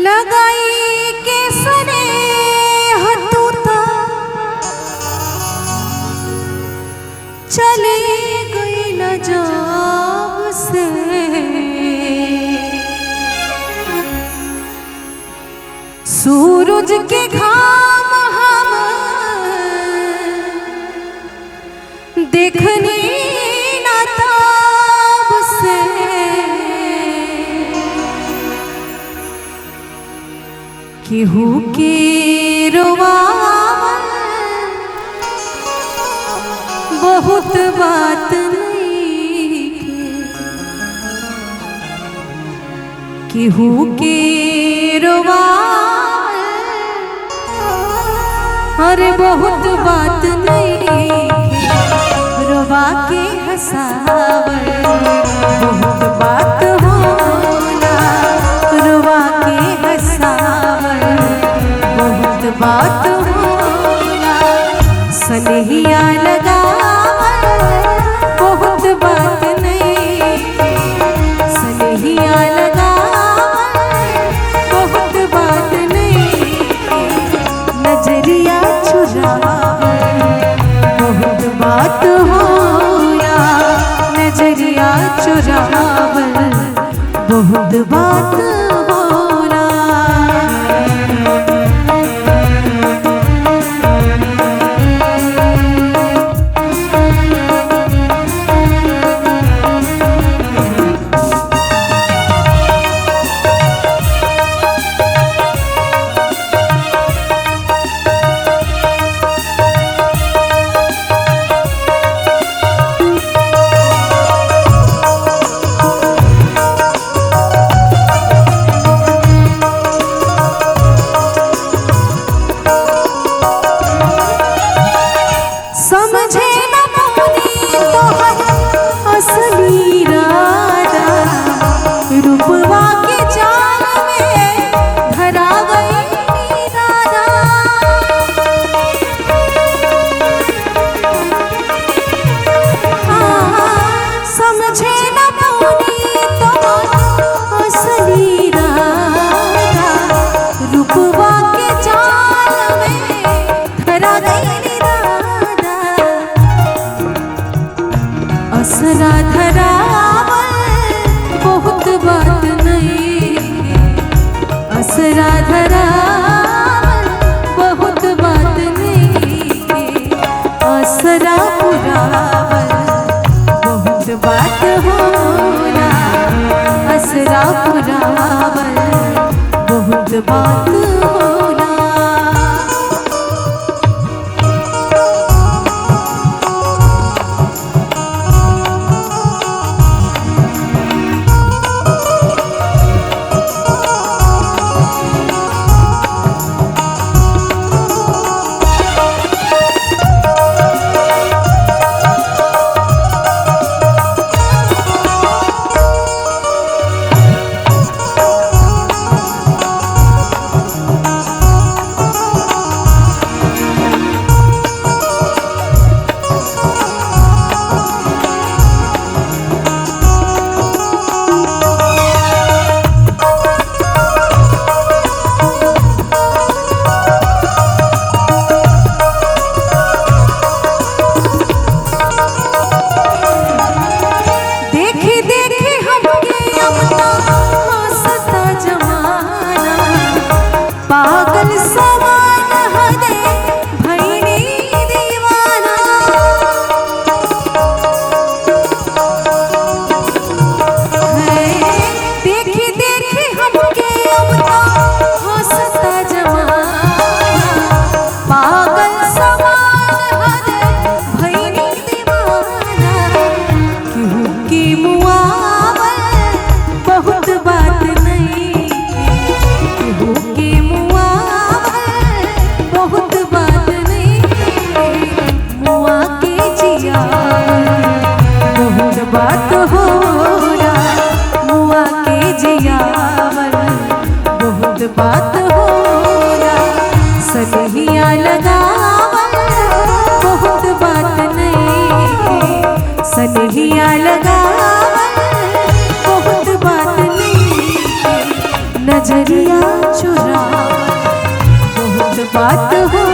लगाई के सने हतूता चले गई न जब से सूरज के घाम हम देखने न तब से केहू के रोवावल बहुत बात नहीं, केहू के रोवावल अरे बहुत बात नहीं, रोवा के हंसावल बहुत बात होला, रोवा के हंसावल बहुत बात होला, सनहिया लगावल बहुत बात नहीं, सनहिया लगावल बहुत बात नहीं, नजरिया चुरावल बहुत बात होला, नजरिया चुरावल बहुत बात होला। समझे न पानी तोहर असली राजा, रूपवा के जाल में धरा गई दादा, समझे न पानी तोहर असली राजा, रूपवा के जाल में धरा गई असरा धरावल बहुत बात नहीं, असरा धरावल बहुत बात नहीं, असरा पुरावल बहुत बात होला, असरा पुरावल बहुत बात होला। पागल समान हदे भैनी दीवाना, देखी देखी हमके अब तो हंसता जमाना, पागल समान हदे भैनी दीवाना, केहू की मुआवल बहुत बात नहीं, केहू की बहुत बात नहीं, मुआ के जिया बहुत बात होला, मुआ के जियावल बहुत बात होला, सनहिया लगावल बहुत बात नहीं, सनहिया लगावल बहुत बात नहीं, नजरिया चुरा बहुत बात हो